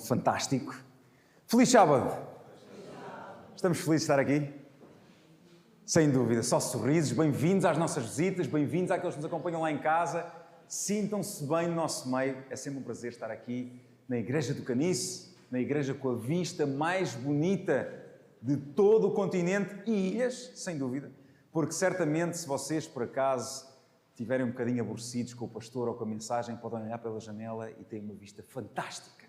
fantástico. Feliz sábado! Estamos felizes de estar aqui? Sem dúvida, só sorrisos. Bem-vindos às nossas visitas, bem-vindos àqueles que nos acompanham lá em casa. Sintam-se bem no nosso meio. É sempre um prazer estar aqui na Igreja do Caniço, na igreja com a vista mais bonita de todo o continente e ilhas, sem dúvida, porque certamente se vocês, por acaso, estiverem um bocadinho aborrecidos com o pastor ou com a mensagem, podem olhar pela janela e ter uma vista fantástica.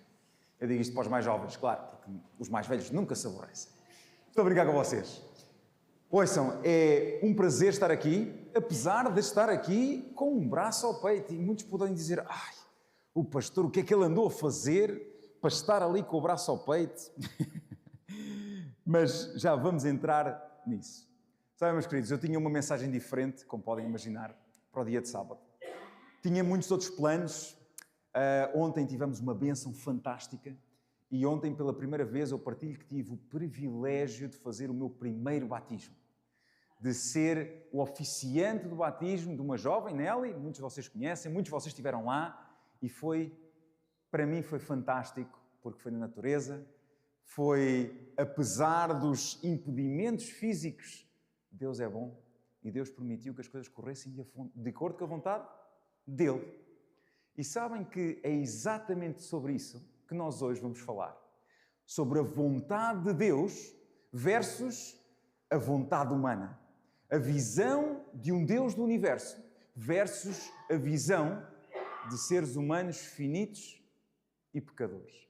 Eu digo isto para os mais jovens, claro, porque os mais velhos nunca se aborrecem. Estou a brincar com vocês. Ouçam, é um prazer estar aqui, apesar de estar aqui com um braço ao peito. E muitos podem dizer, ai, o pastor, o que é que ele andou a fazer para estar ali com o braço ao peito? Mas já vamos entrar nisso. Sabem, meus queridos, eu tinha uma mensagem diferente, como podem imaginar, para o dia de sábado. Tinha muitos outros planos. Ontem tivemos uma bênção fantástica e ontem, pela primeira vez, eu partilho que tive o privilégio de fazer o meu primeiro batismo. De ser o oficiante do batismo de uma jovem, Nelly, muitos de vocês conhecem, muitos de vocês estiveram lá e para mim foi fantástico, porque foi na natureza, foi apesar dos impedimentos físicos, Deus é bom. E Deus permitiu que as coisas corressem de acordo com a vontade dEle. E sabem que é exatamente sobre isso que nós hoje vamos falar. Sobre a vontade de Deus versus a vontade humana. A visão de um Deus do universo versus a visão de seres humanos finitos e pecadores.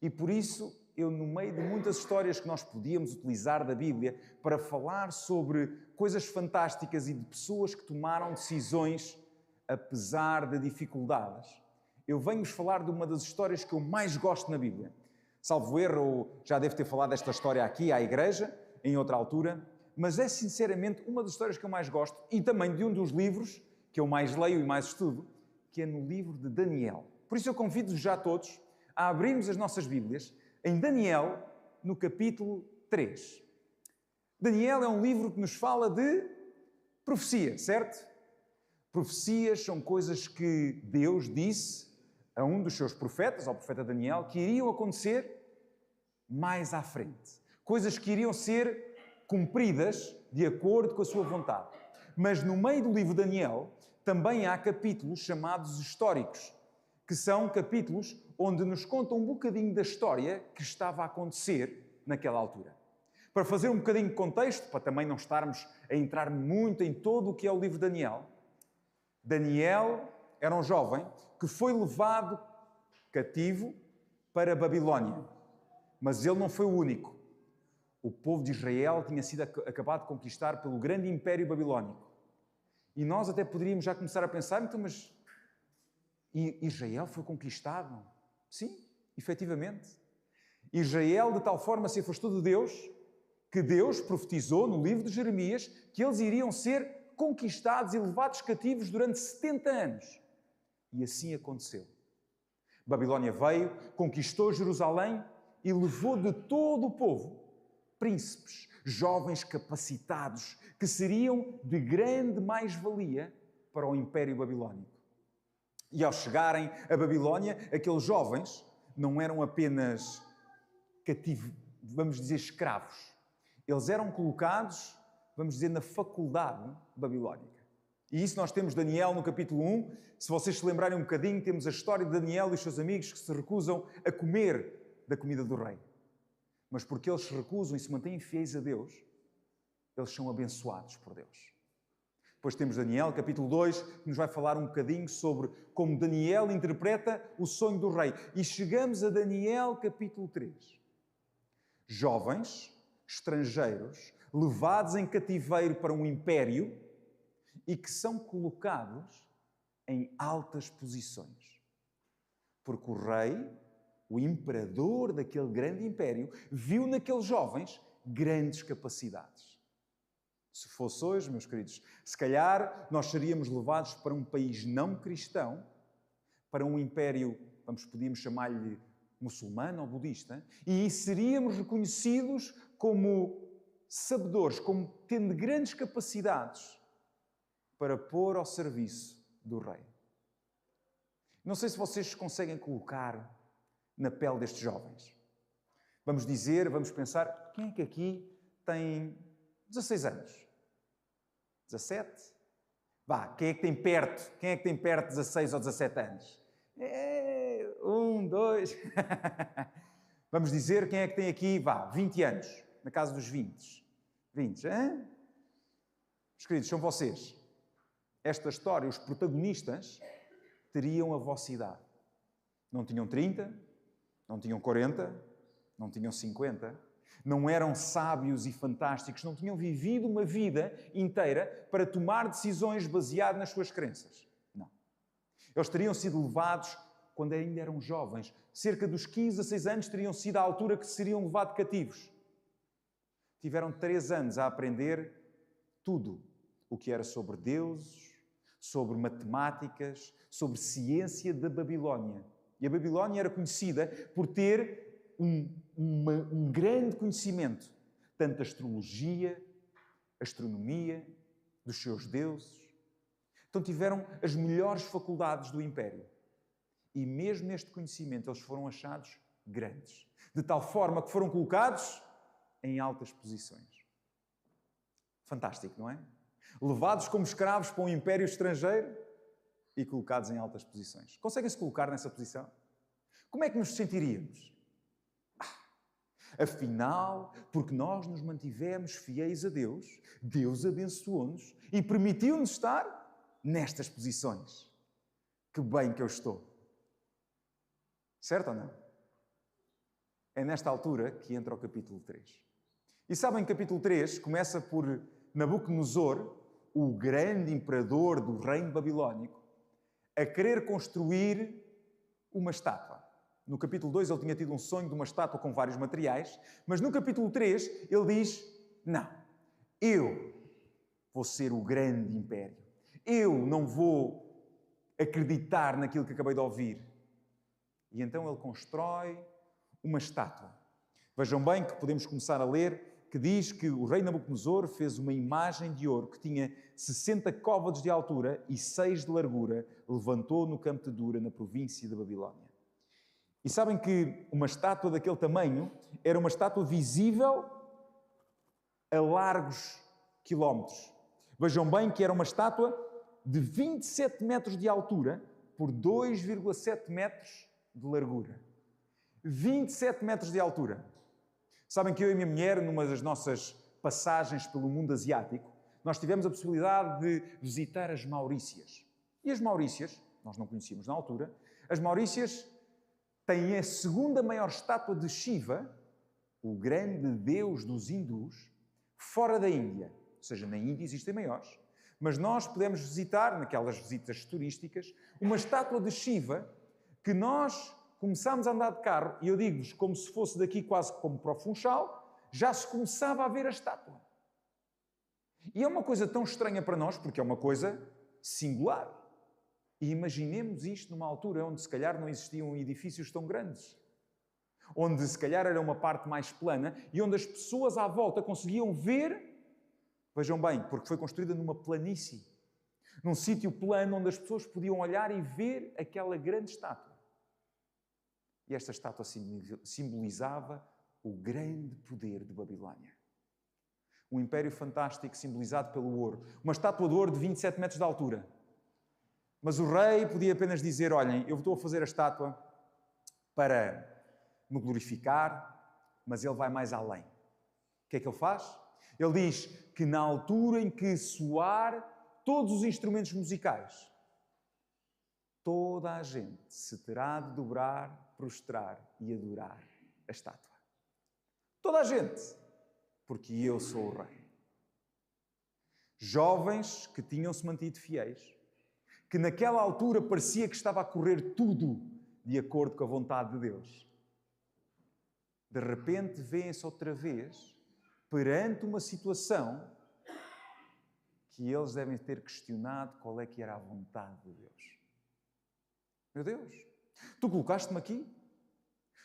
E por isso, eu, no meio de muitas histórias que nós podíamos utilizar da Bíblia para falar sobre coisas fantásticas e de pessoas que tomaram decisões apesar de dificuldades, eu venho-vos falar de uma das histórias que eu mais gosto na Bíblia. Salvo erro, já devo ter falado desta história aqui à igreja, em outra altura, mas é sinceramente uma das histórias que eu mais gosto e também de um dos livros que eu mais leio e mais estudo, que é no livro de Daniel. Por isso eu convido-vos já todos a abrirmos as nossas Bíblias em Daniel, no capítulo 3. Daniel é um livro que nos fala de profecia, certo? Profecias são coisas que Deus disse a um dos seus profetas, ao profeta Daniel, que iriam acontecer mais à frente. Coisas que iriam ser cumpridas de acordo com a sua vontade. Mas no meio do livro de Daniel também há capítulos chamados históricos, que são capítulos onde nos contam um bocadinho da história que estava a acontecer naquela altura. Para fazer um bocadinho de contexto, para também não estarmos a entrar muito em todo o que é o livro de Daniel, Daniel era um jovem que foi levado cativo para a Babilónia. Mas ele não foi o único. O povo de Israel tinha sido acabado de conquistar pelo grande império babilónico. E nós até poderíamos já começar a pensar, então, mas Israel foi conquistado? Sim, efetivamente. Israel de tal forma se afastou de Deus, que Deus profetizou no livro de Jeremias que eles iriam ser conquistados e levados cativos durante 70 anos. E assim aconteceu. Babilónia veio, conquistou Jerusalém e levou de todo o povo príncipes, jovens capacitados, que seriam de grande mais-valia para o Império Babilónico. E ao chegarem a Babilónia, aqueles jovens não eram apenas cativos, vamos dizer, escravos. Eles eram colocados, vamos dizer, na faculdade babilónica. E isso nós temos Daniel no capítulo 1. Se vocês se lembrarem um bocadinho, temos a história de Daniel e os seus amigos que se recusam a comer da comida do rei. Mas porque eles se recusam e se mantêm fiéis a Deus, eles são abençoados por Deus. Depois temos Daniel, capítulo 2, que nos vai falar um bocadinho sobre como Daniel interpreta o sonho do rei. E chegamos a Daniel, capítulo 3. Jovens, estrangeiros, levados em cativeiro para um império e que são colocados em altas posições. Porque o rei, o imperador daquele grande império, viu naqueles jovens grandes capacidades. Se fosse hoje, meus queridos, se calhar nós seríamos levados para um país não cristão, para um império, podíamos chamar-lhe muçulmano ou budista, e seríamos reconhecidos como sabedores, como tendo grandes capacidades para pôr ao serviço do rei. Não sei se vocês conseguem colocar na pele destes jovens. Vamos pensar, quem é que aqui tem 16 anos? 17? Vá, quem é que tem perto? Quem é que tem perto de 16 ou 17 anos? 1, 2... Vamos dizer, quem é que tem aqui, 20 anos, na casa dos 20. 20, hein? Meus queridos, são vocês. Esta história, os protagonistas teriam a vossa idade. Não tinham 30, não tinham 40, não tinham 50, não eram sábios e fantásticos, não tinham vivido uma vida inteira para tomar decisões baseadas nas suas crenças. Não. Eles teriam sido levados quando ainda eram jovens. Cerca dos 15 a 6 anos teriam sido a altura que seriam levados cativos. Tiveram 3 anos a aprender tudo o que era sobre deuses, sobre matemáticas, sobre ciência da Babilónia. E a Babilónia era conhecida por ter um grande conhecimento, tanto da astrologia, astronomia, dos seus deuses. Então tiveram as melhores faculdades do Império. E mesmo neste conhecimento eles foram achados grandes. De tal forma que foram colocados em altas posições. Fantástico, não é? Levados como escravos para um império estrangeiro e colocados em altas posições. Conseguem-se colocar nessa posição? Como é que nos sentiríamos? Afinal, porque nós nos mantivemos fiéis a Deus, Deus abençoou-nos e permitiu-nos estar nestas posições. Que bem que eu estou. Certo ou não? É nesta altura que entra o capítulo 3. E sabem, capítulo 3 começa por Nabucodonosor, o grande imperador do reino babilónico, a querer construir uma estátua. No capítulo 2 ele tinha tido um sonho de uma estátua com vários materiais, mas no capítulo 3 ele diz, não, eu vou ser o grande império. Eu não vou acreditar naquilo que acabei de ouvir. E então ele constrói uma estátua. Vejam bem que podemos começar a ler que diz que o rei Nabucodonosor fez uma imagem de ouro que tinha 60 côvados de altura e 6 de largura, levantou no campo de Dura, na província da Babilónia. E sabem que uma estátua daquele tamanho era uma estátua visível a largos quilómetros. Vejam bem que era uma estátua de 27 metros de altura por 2,7 metros de largura. 27 metros de altura. Sabem que eu e a minha mulher, numa das nossas passagens pelo mundo asiático, nós tivemos a possibilidade de visitar as Maurícias. E as Maurícias, nós não conhecíamos na altura, as Maurícias têm a segunda maior estátua de Shiva, o grande deus dos hindus, fora da Índia. Ou seja, na Índia existem maiores. Mas nós podemos visitar, naquelas visitas turísticas, uma estátua de Shiva que nós começámos a andar de carro, e eu digo-vos, como se fosse daqui quase como para o Funchal, já se começava a ver a estátua. E é uma coisa tão estranha para nós, porque é uma coisa singular. E imaginemos isto numa altura onde se calhar não existiam edifícios tão grandes. Onde se calhar era uma parte mais plana e onde as pessoas à volta conseguiam ver, vejam bem, porque foi construída numa planície. Num sítio plano onde as pessoas podiam olhar e ver aquela grande estátua. E esta estátua simbolizava o grande poder de Babilónia. Um império fantástico simbolizado pelo ouro. Uma estátua de ouro de 27 metros de altura. Mas o rei podia apenas dizer, olhem, eu estou a fazer a estátua para me glorificar, mas ele vai mais além. O que é que ele faz? Ele diz que na altura em que soar todos os instrumentos musicais, toda a gente se terá de dobrar, prostrar e adorar a estátua. Toda a gente. Porque eu sou o rei. Jovens que tinham-se mantido fiéis, que naquela altura parecia que estava a correr tudo de acordo com a vontade de Deus. De repente vêem-se outra vez perante uma situação que eles devem ter questionado qual é que era a vontade de Deus. Meu Deus, tu colocaste-me aqui.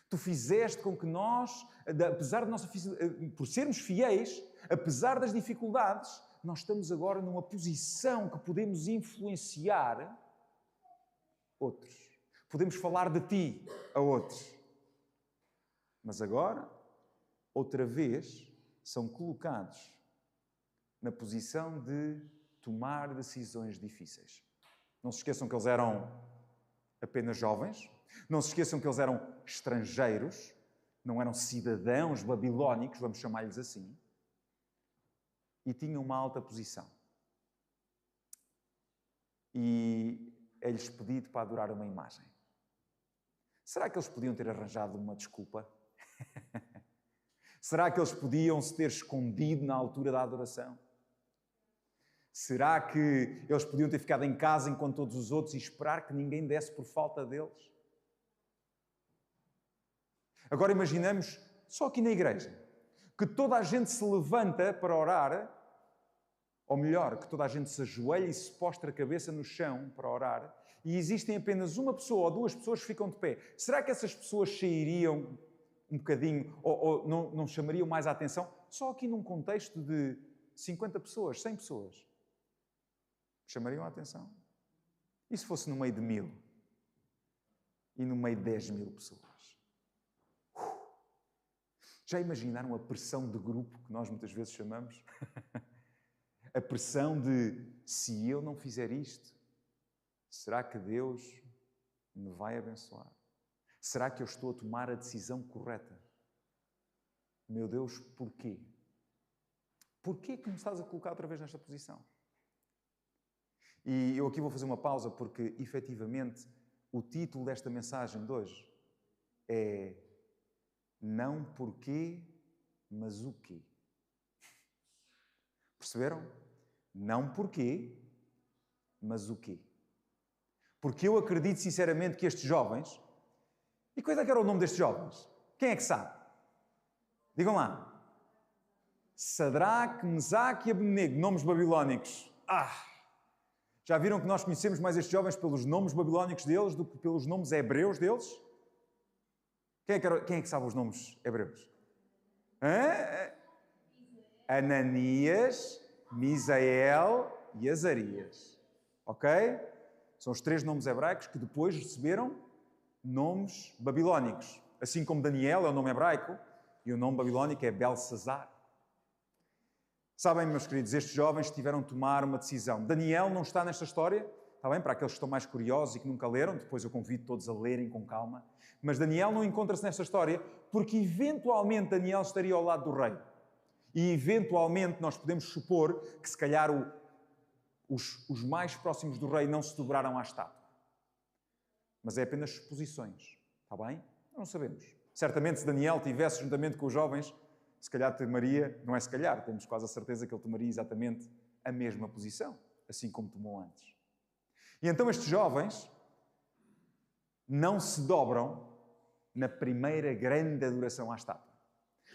Tu fizeste com que nós, apesar de por sermos fiéis, apesar das dificuldades, nós estamos agora numa posição que podemos influenciar outros. Podemos falar de ti a outros. Mas agora, outra vez, são colocados na posição de tomar decisões difíceis. Não se esqueçam que eles eram apenas jovens. Não se esqueçam que eles eram estrangeiros. Não eram cidadãos babilónicos, vamos chamar-lhes assim. E tinham uma alta posição. E é-lhes pedido para adorar uma imagem. Será que eles podiam ter arranjado uma desculpa? Será que eles podiam se ter escondido na altura da adoração? Será que eles podiam ter ficado em casa enquanto todos os outros e esperar que ninguém desse por falta deles? Agora imaginamos, só aqui na igreja, que toda a gente se levanta para orar, ou melhor, que toda a gente se ajoelha e se postra a cabeça no chão para orar, e existem apenas uma pessoa ou duas pessoas que ficam de pé. Será que essas pessoas sairiam um bocadinho, ou não chamariam mais a atenção? Só aqui num contexto de 50 pessoas, 100 pessoas. Chamariam a atenção? E se fosse no meio de 1000? E no meio de 10.000 pessoas? Já imaginaram a pressão de grupo que nós muitas vezes chamamos? A pressão de, se eu não fizer isto, será que Deus me vai abençoar? Será que eu estou a tomar a decisão correta? Meu Deus, porquê? Porquê que me estás a colocar outra vez nesta posição? E eu aqui vou fazer uma pausa porque, efetivamente, o título desta mensagem de hoje é não porquê, mas o quê. Perceberam? Não porquê, mas o quê. Porque eu acredito sinceramente que estes jovens... E qual é que era o nome destes jovens? Quem é que sabe? Digam lá. Sadraque, Mesaque e Abednego. Nomes babilónicos. Já viram que nós conhecemos mais estes jovens pelos nomes babilónicos deles do que pelos nomes hebreus deles? Quem é que sabe os nomes hebreus? Ananias, Misael e Azarias. Ok? São os 3 nomes hebraicos que depois receberam nomes babilónicos. Assim como Daniel é o nome hebraico e o nome babilónico é Belsazar. Sabem, meus queridos, estes jovens tiveram de tomar uma decisão. Daniel não está nesta história, está bem? Para aqueles que estão mais curiosos e que nunca leram, depois eu convido todos a lerem com calma. Mas Daniel não encontra-se nesta história porque eventualmente Daniel estaria ao lado do rei. E eventualmente nós podemos supor que se calhar os mais próximos do rei não se dobraram à estátua. Mas é apenas suposições, está bem? Não sabemos. Certamente se Daniel tivesse juntamente com os jovens, se calhar tomaria, não é se calhar, temos quase a certeza que ele tomaria exatamente a mesma posição, assim como tomou antes. E então estes jovens não se dobram na primeira grande adoração à estátua.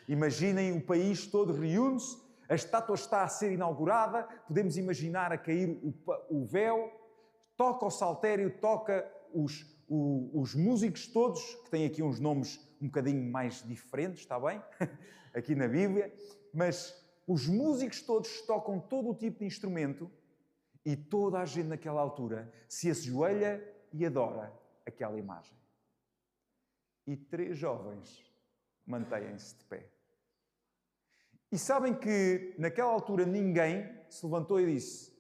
Imaginem o país todo reúne-se, a estátua está a ser inaugurada, podemos imaginar a cair o véu, toca o saltério, toca os músicos todos, que têm aqui uns nomes um bocadinho mais diferentes, está bem? Aqui na Bíblia, mas os músicos todos tocam todo o tipo de instrumento e toda a gente naquela altura se ajoelha e adora aquela imagem. E 3 jovens mantêm-se de pé. E sabem que naquela altura ninguém se levantou e disse: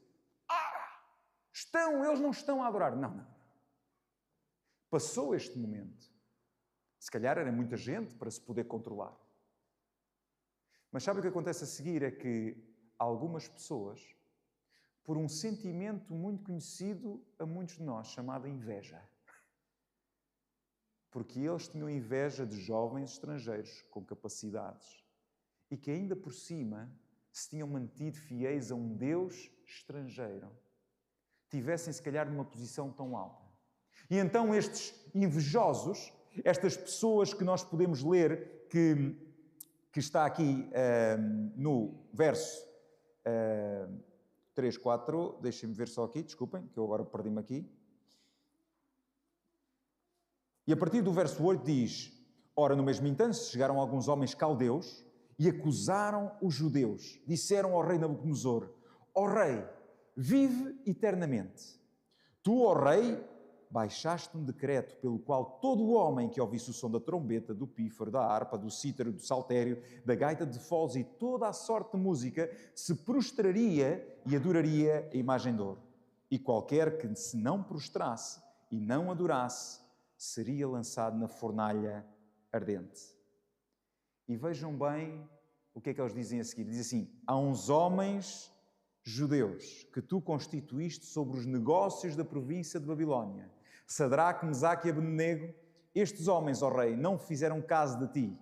eles não estão a adorar. Não. Passou este momento. Se calhar era muita gente para se poder controlar. Mas sabe o que acontece a seguir? É que algumas pessoas, por um sentimento muito conhecido a muitos de nós, chamado inveja, porque eles tinham inveja de jovens estrangeiros com capacidades e que ainda por cima se tinham mantido fiéis a um Deus estrangeiro, tivessem se calhar numa posição tão alta. E então estes invejosos, estas pessoas que nós podemos ler, que está aqui no verso 3, 4, deixem-me ver só aqui, desculpem, que eu agora perdi-me aqui. E a partir do verso 8 diz: ora, no mesmo instante chegaram alguns homens caldeus e acusaram os judeus. Disseram ao rei Nabucodonosor: ó rei, vive eternamente. Tu, ó rei, baixaste um decreto pelo qual todo o homem que ouvisse o som da trombeta, do pífaro, da harpa, do cítaro, do saltério, da gaita de foles e toda a sorte de música, se prostraria e adoraria a imagem de ouro. E qualquer que se não prostrasse e não adorasse, seria lançado na fornalha ardente. E vejam bem o que é que eles dizem a seguir. Diz assim: há uns homens judeus que tu constituíste sobre os negócios da província de Babilónia, Sadraque, Mesaque e Abednego. Estes homens, ó rei, não fizeram caso de ti.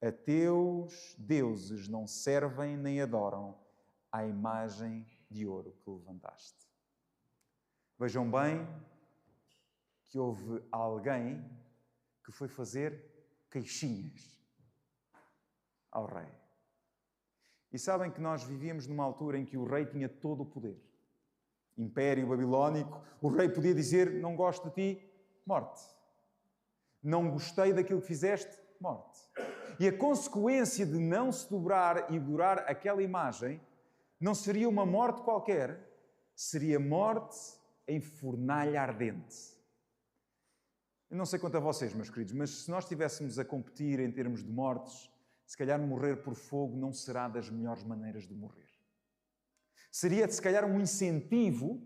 A teus deuses não servem nem adoram à imagem de ouro que levantaste. Vejam bem que houve alguém que foi fazer queixinhas ao rei. E sabem que nós vivíamos numa altura em que o rei tinha todo o poder. Império Babilónico, o rei podia dizer: não gosto de ti, morte. Não gostei daquilo que fizeste, morte. E a consequência de não se dobrar e adorar aquela imagem não seria uma morte qualquer, seria morte em fornalha ardente. Eu não sei quanto a vocês, meus queridos, mas se nós estivéssemos a competir em termos de mortes, se calhar morrer por fogo não será das melhores maneiras de morrer. Seria, se calhar, um incentivo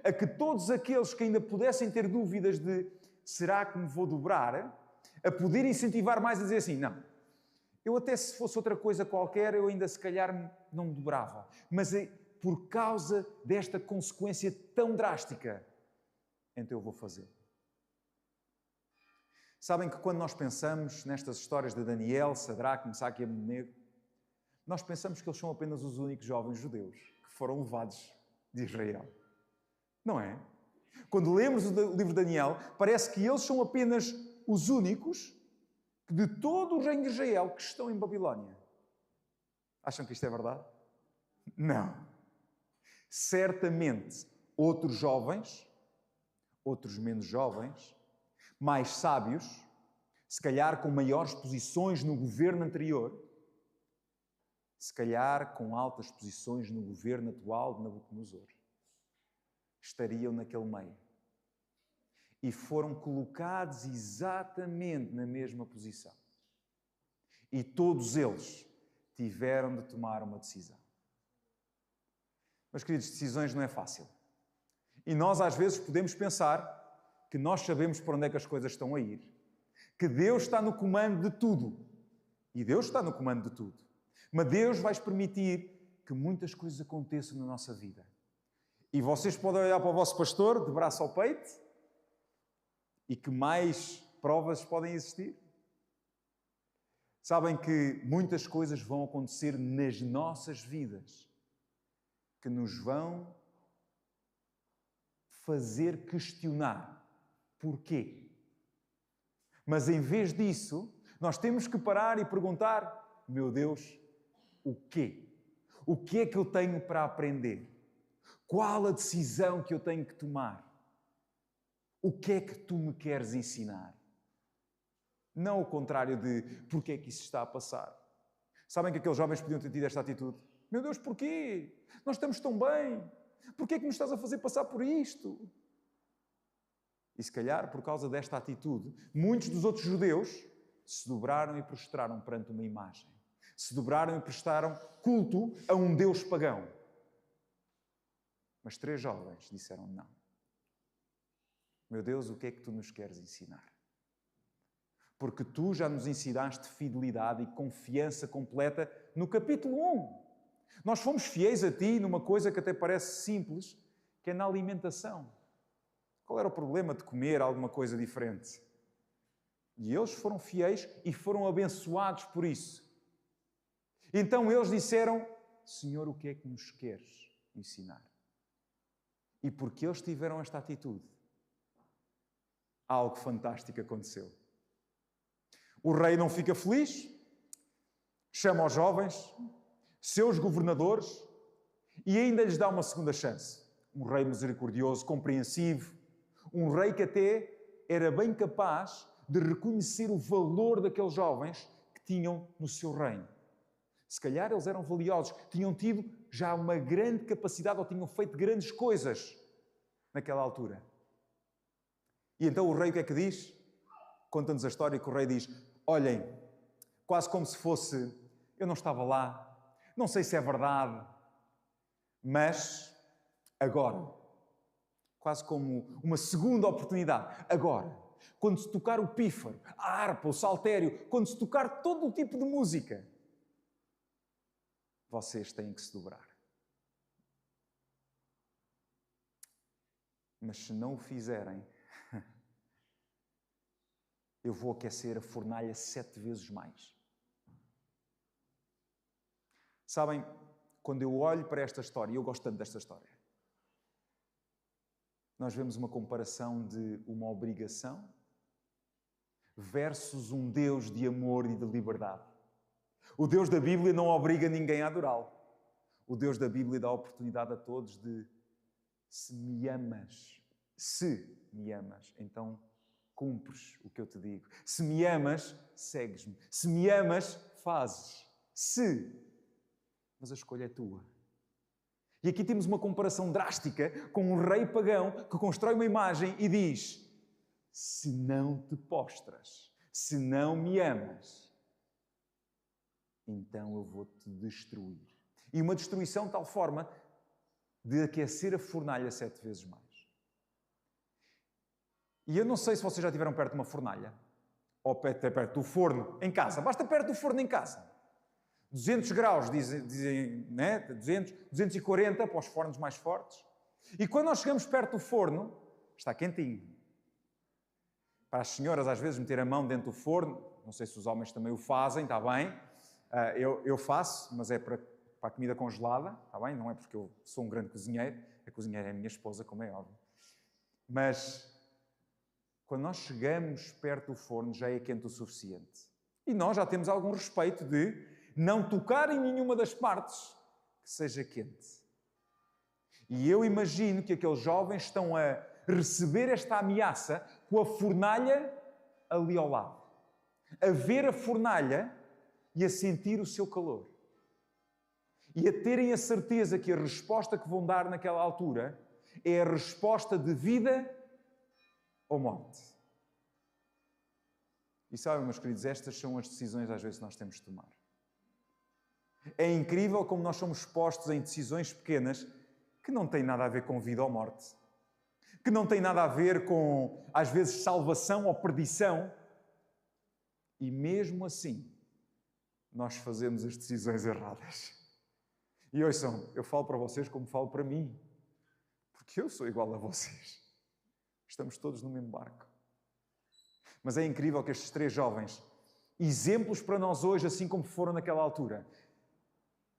a que todos aqueles que ainda pudessem ter dúvidas de será que me vou dobrar, a poder incentivar mais a dizer assim: não, eu até se fosse outra coisa qualquer, eu ainda se calhar não me dobrava. Mas por causa desta consequência tão drástica, então eu vou fazer. Sabem que quando nós pensamos nestas histórias de Daniel, Sadraque, Mesaque e Abednego, nós pensamos que eles são apenas os únicos jovens judeus que foram levados de Israel. Não é? Quando lemos o livro de Daniel, parece que eles são apenas os únicos de todo o reino de Israel que estão em Babilónia. Acham que isto é verdade? Não. Certamente outros jovens, outros menos jovens, mais sábios, se calhar com maiores posições no governo anterior, se calhar com altas posições no governo atual de Nabucodonosor, estariam naquele meio. E foram colocados exatamente na mesma posição. E todos eles tiveram de tomar uma decisão. Mas, queridos, decisões não é fácil. E nós, às vezes, podemos pensar que nós sabemos por onde é que as coisas estão a ir. Que Deus está no comando de tudo. E Deus está no comando de tudo. Mas Deus vai permitir que muitas coisas aconteçam na nossa vida. E vocês podem olhar para o vosso pastor de braço ao peito e que mais provas podem existir. Sabem que muitas coisas vão acontecer nas nossas vidas que nos vão fazer questionar porquê. Mas em vez disso, nós temos que parar e perguntar: meu Deus, o quê? O que é que eu tenho para aprender? Qual a decisão que eu tenho que tomar? O que é que tu me queres ensinar? Não o contrário de porquê é que isso está a passar. Sabem que aqueles jovens podiam ter tido esta atitude? Meu Deus, porquê? Nós estamos tão bem. Porquê é que nos estás a fazer passar por isto? E se calhar, por causa desta atitude, muitos dos outros judeus se dobraram e prostraram perante uma imagem. Se dobraram e prestaram culto a um Deus pagão. Mas 3 jovens disseram não. Meu Deus, o que é que tu nos queres ensinar? Porque tu já nos ensinaste fidelidade e confiança completa no capítulo 1. Nós fomos fiéis a ti numa coisa que até parece simples, que é na alimentação. Qual era o problema de comer alguma coisa diferente? E eles foram fiéis e foram abençoados por isso. Então eles disseram: Senhor, o que é que nos queres ensinar? E porque eles tiveram esta atitude, algo fantástico aconteceu. O rei não fica feliz, chama os jovens, seus governadores, e ainda lhes dá uma segunda chance. Um rei misericordioso, compreensivo, um rei que até era bem capaz de reconhecer o valor daqueles jovens que tinham no seu reino. Se calhar eles eram valiosos, tinham tido já uma grande capacidade ou tinham feito grandes coisas naquela altura. E então o rei o que é que diz? Conta-nos a história que o rei diz: olhem, quase como se fosse, eu não estava lá, não sei se é verdade, mas agora, quase como uma segunda oportunidade, agora, quando se tocar o pífaro, a harpa, o saltério, quando se tocar todo o tipo de música, vocês têm que se dobrar. Mas se não o fizerem, eu vou aquecer a fornalha 7 vezes mais. Sabem, quando eu olho para esta história, e eu gosto tanto desta história, nós vemos uma comparação de uma obrigação versus um Deus de amor e de liberdade. O Deus da Bíblia não obriga ninguém a adorá-lo. O Deus da Bíblia dá a oportunidade a todos de: se me amas, então cumpres o que eu te digo. Se me amas, segues-me. Se me amas, fazes. Mas a escolha é tua. E aqui temos uma comparação drástica com um rei pagão que constrói uma imagem e diz: se não te postras, se não me amas, então eu vou-te destruir. E uma destruição de tal forma de aquecer a fornalha 7 vezes mais. E eu não sei se vocês já estiveram perto de uma fornalha, ou até perto do forno em casa. Basta perto do forno em casa. 200 graus, dizem, né? 200, 240 para os fornos mais fortes. E quando nós chegamos perto do forno, está quentinho. Para as senhoras, às vezes, meter a mão dentro do forno, não sei se os homens também o fazem, está bem. Eu faço, mas é para a comida congelada, está bem? Não é porque eu sou um grande cozinheiro. A cozinheira é a minha esposa, como é óbvio. Mas quando nós chegamos perto do forno, já é quente o suficiente. E nós já temos algum respeito de não tocar em nenhuma das partes que seja quente. E eu imagino que aqueles jovens estão a receber esta ameaça com a fornalha ali ao lado. A ver a fornalha e a sentir o seu calor. E a terem a certeza que a resposta que vão dar naquela altura é a resposta de vida ou morte. E sabem, meus queridos, estas são as decisões às vezes que nós temos de tomar. É incrível como nós somos postos em decisões pequenas que não têm nada a ver com vida ou morte. Que não têm nada a ver com, às vezes, salvação ou perdição. E mesmo assim, nós fazemos as decisões erradas. E ouçam, eu falo para vocês como falo para mim. Porque eu sou igual a vocês. Estamos todos no mesmo barco. Mas é incrível que estes 3 jovens, exemplos para nós hoje, assim como foram naquela altura,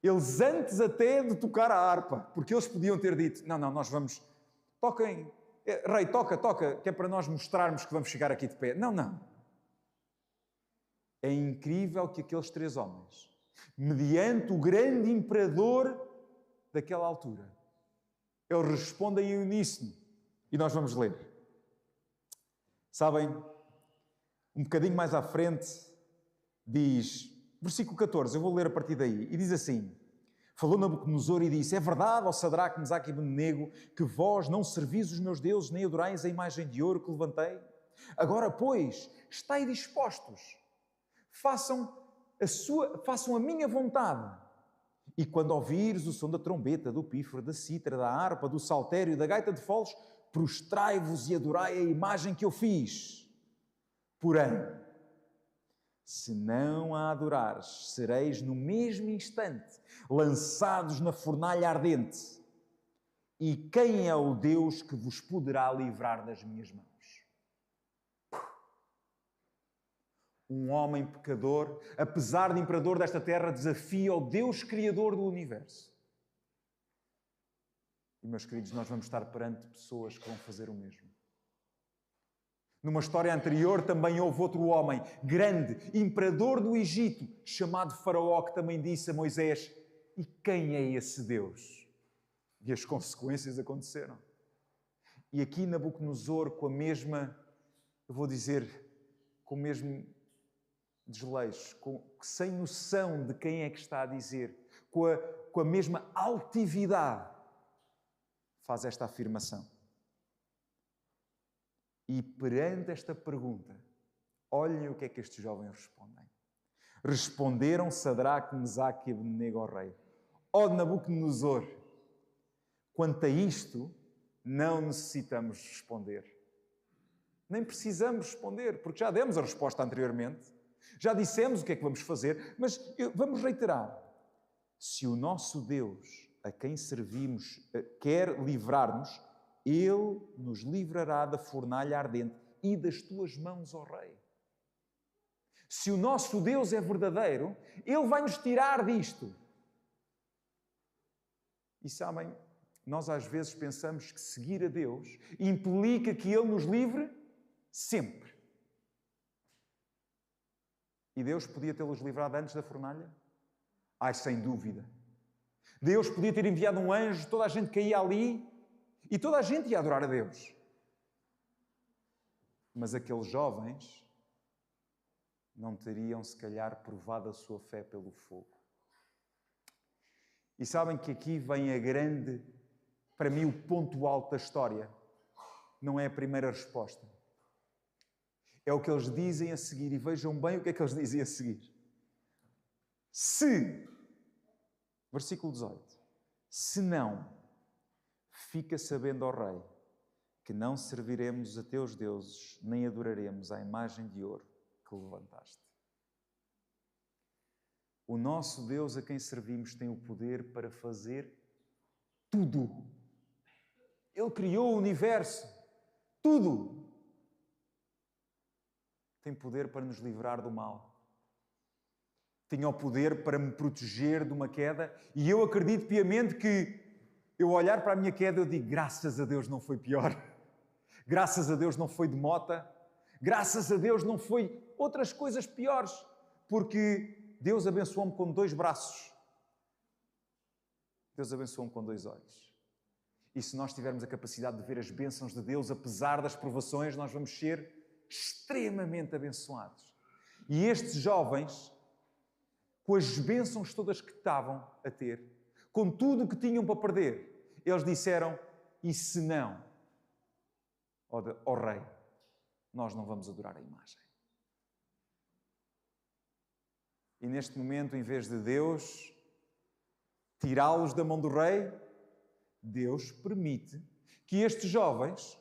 eles antes até de tocar a harpa, porque eles podiam ter dito, não, nós vamos, toquem, rei, toca, que é para nós mostrarmos que vamos chegar aqui de pé. Não. É incrível que aqueles 3 homens, mediante o grande imperador daquela altura, eles respondem em uníssono. E nós vamos ler. Sabem, um bocadinho mais à frente, diz, versículo 14, eu vou ler a partir daí, e diz assim: falou Nabucodonosor e disse: é verdade, ó Sadraque, Mesaque e Abednego, que vós não servis os meus deuses, nem adorais a imagem de ouro que levantei? Agora, pois, estai dispostos, façam a minha vontade. E quando ouvires o som da trombeta, do pífaro, da cítara, da harpa, do saltério, da gaita de foles, prostrai-vos e adorai a imagem que eu fiz. Porém, se não a adorares, sereis no mesmo instante lançados na fornalha ardente. E quem é o Deus que vos poderá livrar das minhas mãos? Um homem pecador, apesar de imperador desta terra, desafia o Deus Criador do universo. E, meus queridos, nós vamos estar perante pessoas que vão fazer o mesmo. Numa história anterior também houve outro homem, grande, imperador do Egito, chamado Faraó, que também disse a Moisés: e quem é esse Deus? E as consequências aconteceram. E aqui Nabucodonosor, com a mesma, eu vou dizer, com o mesmo desleixo, sem noção de quem é que está a dizer, com a mesma altividade, faz esta afirmação. E perante esta pergunta, olhem o que é que estes jovens respondem. Responderam Sadraque, Mesaque e Abednego ao rei: ó Nabucodonosor, quanto a isto, não necessitamos responder. Nem precisamos responder, porque já demos a resposta anteriormente. Já dissemos o que é que vamos fazer, mas vamos reiterar. Se o nosso Deus, a quem servimos, quer livrar-nos, Ele nos livrará da fornalha ardente e das tuas mãos, ó Rei. Se o nosso Deus é verdadeiro, Ele vai nos tirar disto. E sabem, nós às vezes pensamos que seguir a Deus implica que Ele nos livre sempre. E Deus podia tê-los livrado antes da fornalha? Ai, sem dúvida. Deus podia ter enviado um anjo, toda a gente caía ali e toda a gente ia adorar a Deus. Mas aqueles jovens não teriam, se calhar, provado a sua fé pelo fogo. E sabem que aqui vem a grande, para mim, o ponto alto da história. Não é a primeira resposta. É o que eles dizem a seguir. E vejam bem o que é que eles dizem a seguir. Se, versículo 18, se não, fica sabendo, ó Rei, que não serviremos a teus deuses, nem adoraremos à imagem de ouro que levantaste. O nosso Deus a quem servimos tem o poder para fazer tudo. Ele criou o universo. Tudo. Tem poder para nos livrar do mal. Tinha o poder para me proteger de uma queda. E eu acredito piamente que eu olhar para a minha queda, eu digo, graças a Deus não foi pior. Graças a Deus não foi de mota. Graças a Deus não foi outras coisas piores. Porque Deus abençoou-me com 2 braços. Deus abençoou-me com 2 olhos. E se nós tivermos a capacidade de ver as bênçãos de Deus, apesar das provações, nós vamos ser extremamente abençoados. E estes jovens, com as bênçãos todas que estavam a ter, com tudo o que tinham para perder, eles disseram, e se não, ó Rei, nós não vamos adorar a imagem. E neste momento, em vez de Deus tirá-los da mão do rei, Deus permite que estes jovens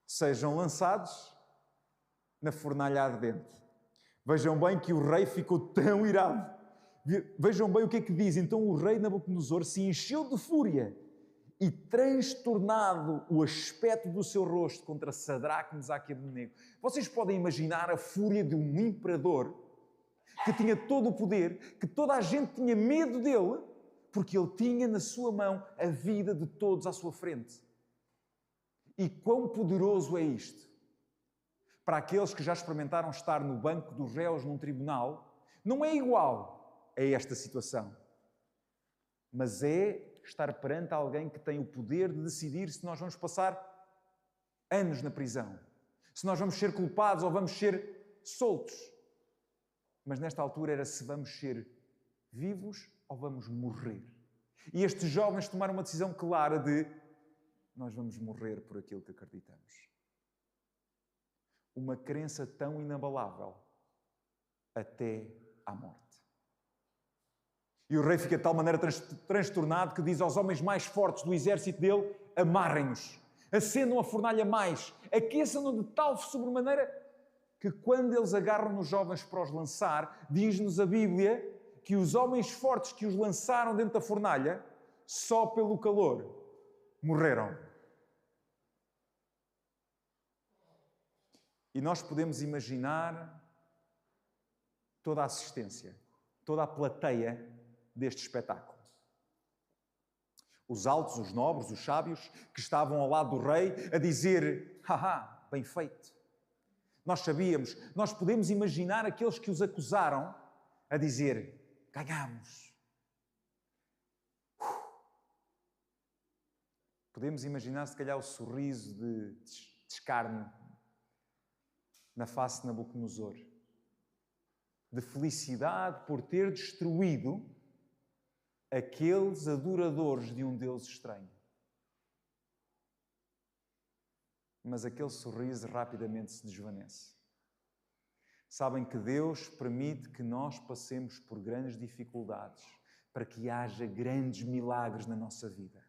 sejam lançados na fornalha ardente. Vejam bem que o rei ficou tão irado. Vejam bem o que é que diz. Então o rei Nabucodonosor se encheu de fúria e, transtornado o aspecto do seu rosto contra Sadraque, Mesaque e Abednego. Vocês podem imaginar a fúria de um imperador que tinha todo o poder, que toda a gente tinha medo dele, porque ele tinha na sua mão a vida de todos à sua frente. E quão poderoso é isto? Para aqueles que já experimentaram estar no banco dos réus num tribunal, não é igual a esta situação. Mas é estar perante alguém que tem o poder de decidir se nós vamos passar anos na prisão, se nós vamos ser culpados ou vamos ser soltos. Mas nesta altura era se vamos ser vivos ou vamos morrer. E estes jovens tomaram uma decisão clara de nós vamos morrer por aquilo que acreditamos. Uma crença tão inabalável até à morte. E o rei fica de tal maneira transtornado que diz aos homens mais fortes do exército dele, amarrem-nos, acendam a fornalha mais, aqueçam-no de tal sobremaneira que quando eles agarram nos jovens para os lançar, diz-nos a Bíblia que os homens fortes que os lançaram dentro da fornalha, só pelo calor, morreram. E nós podemos imaginar toda a assistência, toda a plateia deste espetáculo. Os altos, os nobres, os sábios, que estavam ao lado do rei a dizer, haha, bem feito. Nós sabíamos, nós podemos imaginar aqueles que os acusaram a dizer, ganhamos. Podemos imaginar, se calhar, o sorriso de escárnio na face de Nabucodonosor, de felicidade por ter destruído aqueles adoradores de um Deus estranho. mas aquele sorriso rapidamente se desvanece. Sabem que Deus permite que nós passemos por grandes dificuldades para que haja grandes milagres na nossa vida.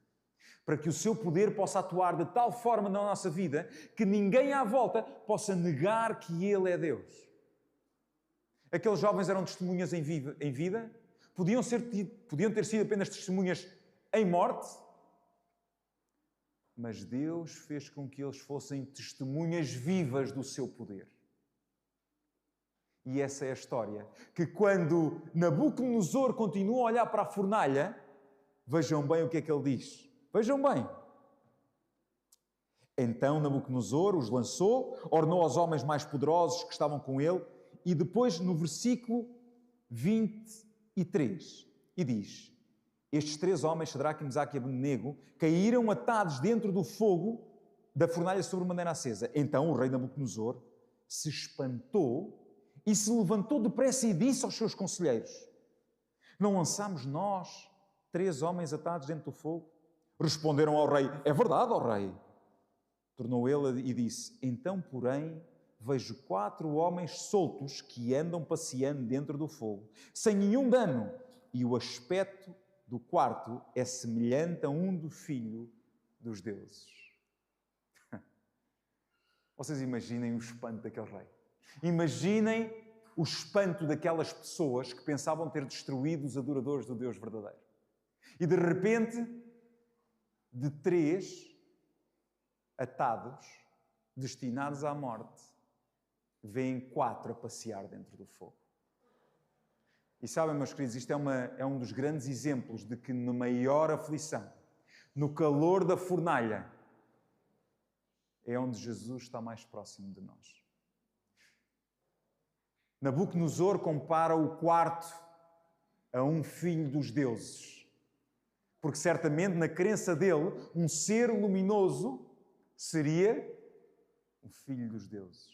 Para que o seu poder possa atuar de tal forma na nossa vida que ninguém à volta possa negar que Ele é Deus. Aqueles jovens eram testemunhas em vida, podiam ter sido apenas testemunhas em morte, mas Deus fez com que eles fossem testemunhas vivas do seu poder. E essa é a história, que quando Nabucodonosor continua a olhar para a fornalha, vejam bem o que é que ele diz. Vejam bem. Então Nabucodonosor os lançou, ordenou aos homens mais poderosos que estavam com ele, e depois no versículo 23, e diz: estes 3 homens, Sadraque, Mesaque e Abednego, caíram atados dentro do fogo da fornalha sobre maneira acesa. Então o rei Nabucodonosor se espantou e se levantou depressa e disse aos seus conselheiros: não lançámos nós 3 homens atados dentro do fogo? Responderam ao rei: é verdade, ó rei. Tornou ele e disse: então, porém, vejo 4 homens soltos que andam passeando dentro do fogo, sem nenhum dano, e o aspecto do quarto é semelhante a um do filho dos deuses. Vocês imaginem o espanto daquele rei. Imaginem o espanto daquelas pessoas que pensavam ter destruído os adoradores do Deus verdadeiro. E de repente, de 3 atados, destinados à morte, vêm 4 a passear dentro do fogo. E sabem, meus queridos, isto é um dos grandes exemplos de que na maior aflição, no calor da fornalha, é onde Jesus está mais próximo de nós. Nabucodonosor compara o quarto a um filho dos deuses. Porque certamente na crença dele, um ser luminoso seria o filho dos deuses.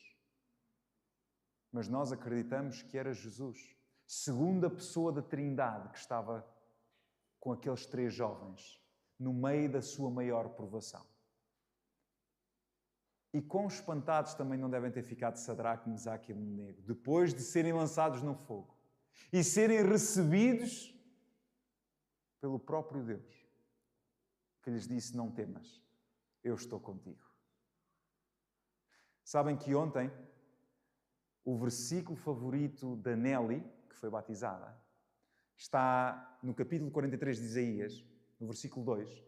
Mas nós acreditamos que era Jesus, segunda pessoa da Trindade, que estava com aqueles 3 jovens, no meio da sua maior provação. E quão espantados também não devem ter ficado Sadraque, Mesaque e Abednego, depois de serem lançados no fogo e serem recebidos pelo próprio Deus, que lhes disse: não temas, eu estou contigo. Sabem que ontem o versículo favorito da Nelly, que foi batizada, está no capítulo 43 de Isaías, no versículo 2,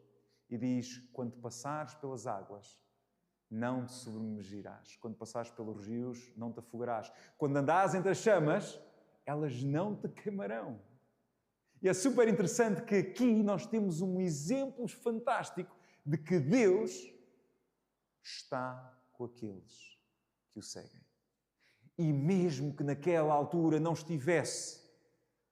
e diz: quando passares pelas águas, não te submergirás. Quando passares pelos rios, não te afogarás. Quando andares entre as chamas, elas não te queimarão. E é super interessante que aqui nós temos um exemplo fantástico de que Deus está com aqueles que o seguem. E mesmo que naquela altura não estivesse,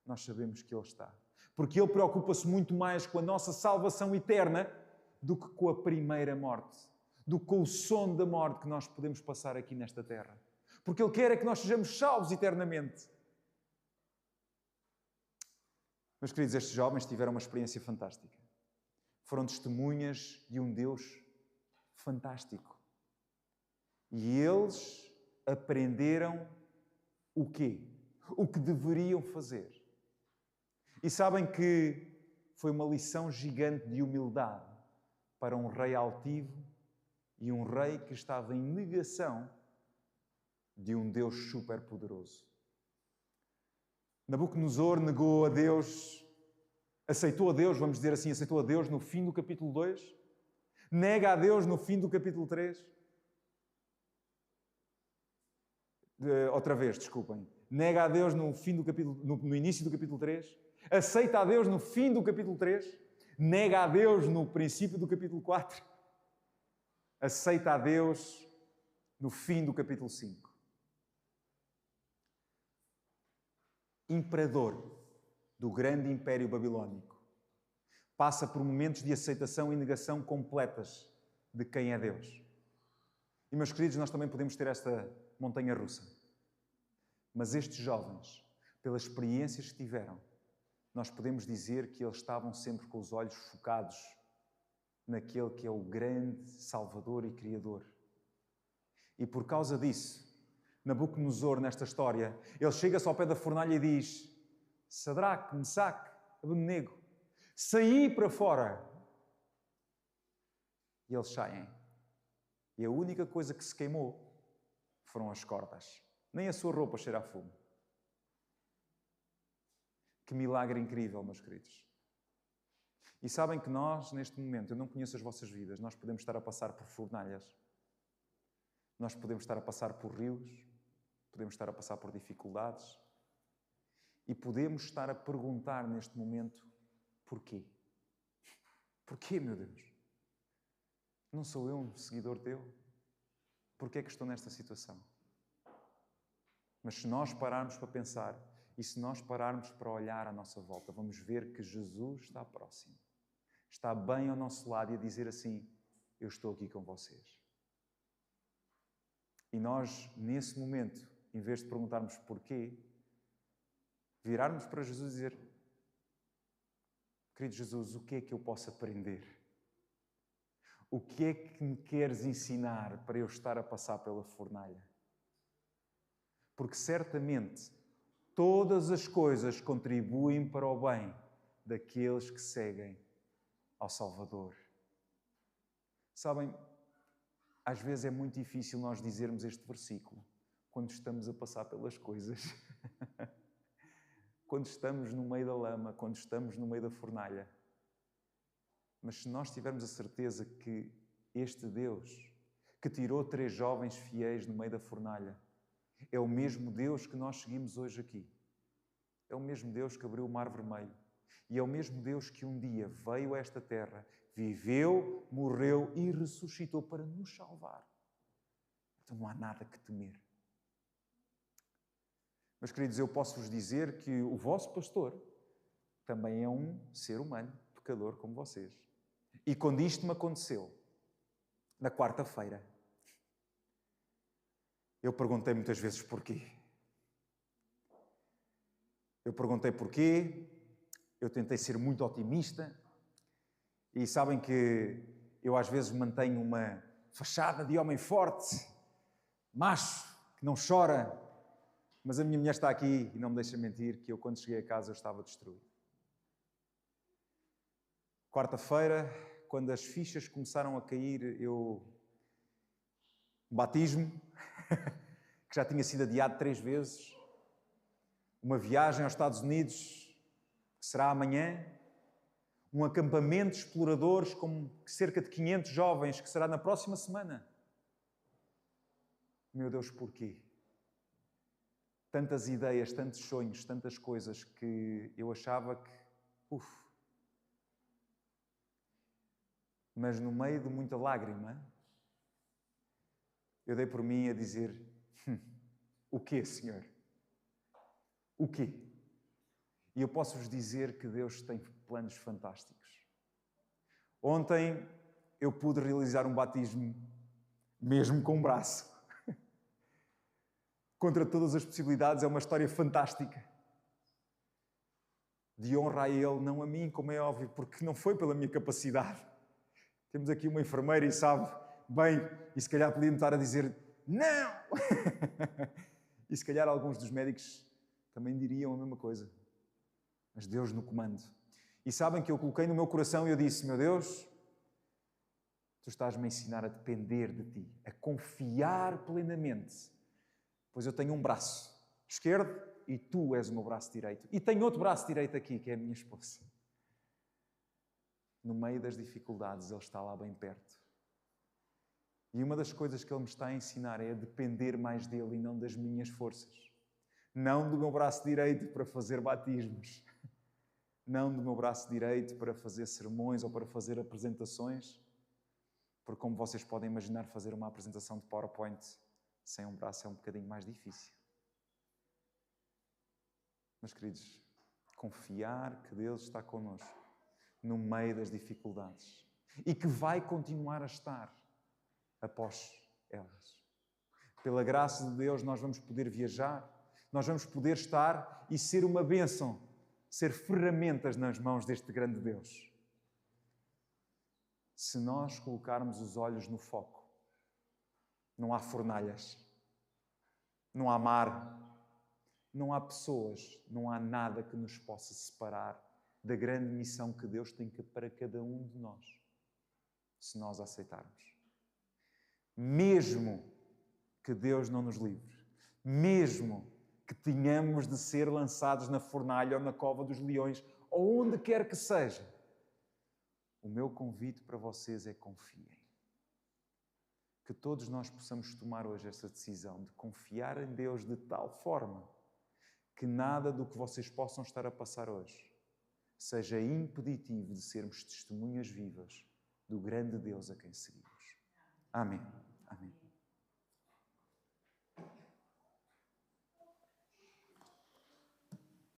nós sabemos que Ele está. Porque Ele preocupa-se muito mais com a nossa salvação eterna do que com a primeira morte, do que com o sono da morte que nós podemos passar aqui nesta terra. Porque Ele quer é que nós sejamos salvos eternamente. Meus queridos, estes jovens tiveram uma experiência fantástica. Foram testemunhas de um Deus fantástico. E eles aprenderam o quê? O que deveriam fazer. E sabem que foi uma lição gigante de humildade para um rei altivo e um rei que estava em negação de um Deus superpoderoso. Nabucodonosor negou a Deus, aceitou a Deus, vamos dizer assim, aceitou a Deus no fim do capítulo 2, nega a Deus no fim do capítulo 3. Outra vez, desculpem. Nega a Deus no início do capítulo 3, aceita a Deus no fim do capítulo 3, nega a Deus no princípio do capítulo 4, aceita a Deus no fim do capítulo 5. Imperador do grande império babilónico, passa por momentos de aceitação e negação completas de quem é Deus. E, meus queridos, nós também podemos ter esta montanha-russa. Mas estes jovens, pelas experiências que tiveram, nós podemos dizer que eles estavam sempre com os olhos focados naquele que é o grande Salvador e Criador E por causa disso, Nabucodonosor, nesta história, ele chega-se ao pé da fornalha e diz: Sadraque, Mesaque, Abednego, saí para fora. E eles saem. E a única coisa que se queimou foram as cordas. Nem a sua roupa cheira a fumo. Que milagre incrível, meus queridos. E sabem que nós, neste momento, eu não conheço as vossas vidas, nós podemos estar a passar por fornalhas. Nós podemos estar a passar por rios, podemos estar a passar por dificuldades e podemos estar a perguntar neste momento: porquê? Porquê, meu Deus? Não sou eu um seguidor teu? Porquê é que estou nesta situação? Mas se nós pararmos para pensar e se nós pararmos para olhar à nossa volta, vamos ver que Jesus está próximo. Está bem ao nosso lado e a dizer assim: eu estou aqui com vocês. E nós, nesse momento, em vez de perguntarmos porquê, virarmos para Jesus e dizer: querido Jesus, o que é que eu posso aprender? O que é que me queres ensinar para eu estar a passar pela fornalha? Porque certamente todas as coisas contribuem para o bem daqueles que seguem ao Salvador. Sabem, às vezes é muito difícil nós dizermos este versículo quando estamos a passar pelas coisas. Quando estamos no meio da lama, quando estamos no meio da fornalha. Mas se nós tivermos a certeza que este Deus, que tirou 3 jovens fiéis no meio da fornalha, é o mesmo Deus que nós seguimos hoje aqui. É o mesmo Deus que abriu o Mar Vermelho. E é o mesmo Deus que um dia veio a esta terra, viveu, morreu e ressuscitou para nos salvar. Então não há nada que temer. Meus queridos, eu posso-vos dizer que o vosso pastor também é um ser humano, pecador como vocês. E quando isto me aconteceu, na quarta-feira, eu perguntei muitas vezes porquê. Eu perguntei porquê, eu tentei ser muito otimista e sabem que eu às vezes mantenho uma fachada de homem forte, macho, que não chora, mas a minha mulher está aqui e não me deixa mentir que eu quando cheguei a casa eu estava destruído. Quarta-feira, quando as fichas começaram a cair, um batismo, que já tinha sido adiado 3 vezes, uma viagem aos Estados Unidos, que será amanhã, um acampamento de exploradores com cerca de 500 jovens, que será na próxima semana. Meu Deus, porquê? Tantas ideias, tantos sonhos, tantas coisas que eu achava que... Mas no meio de muita lágrima, eu dei por mim a dizer: o quê, Senhor? O quê? E eu posso-vos dizer que Deus tem planos fantásticos. Ontem eu pude realizar um batismo, mesmo com um braço. Contra todas as possibilidades, é uma história fantástica. De honra a Ele, não a mim, como é óbvio, porque não foi pela minha capacidade. Temos aqui uma enfermeira e sabe bem, e se calhar podíamos estar a dizer não! E se calhar alguns dos médicos também diriam a mesma coisa. Mas Deus no comando. E sabem que eu coloquei no meu coração e eu disse: meu Deus, Tu estás-me a ensinar a depender de Ti, a confiar plenamente, pois eu tenho um braço esquerdo e Tu és o meu braço direito. E tenho outro braço direito aqui, que é a minha esposa. No meio das dificuldades, Ele está lá bem perto. E uma das coisas que Ele me está a ensinar é a depender mais dEle e não das minhas forças. Não do meu braço direito para fazer batismos. Não do meu braço direito para fazer sermões ou para fazer apresentações. Porque, como vocês podem imaginar, fazer uma apresentação de PowerPoint sem um braço é um bocadinho mais difícil. Mas, queridos, confiar que Deus está connosco no meio das dificuldades e que vai continuar a estar após elas. Pela graça de Deus, nós vamos poder viajar, nós vamos poder estar e ser uma bênção, ser ferramentas nas mãos deste grande Deus. Se nós colocarmos os olhos no foco Não há fornalhas. Não há mar. Não há pessoas. Não há nada que nos possa separar da grande missão que Deus tem para cada um de nós, se nós a aceitarmos. Mesmo que Deus não nos livre, mesmo que tenhamos de ser lançados na fornalha ou na cova dos leões, ou onde quer que seja, o meu convite para vocês é: confiem. Que todos nós possamos tomar hoje esta decisão de confiar em Deus de tal forma que nada do que vocês possam estar a passar hoje seja impeditivo de sermos testemunhas vivas do grande Deus a quem seguimos. Amém. Amém.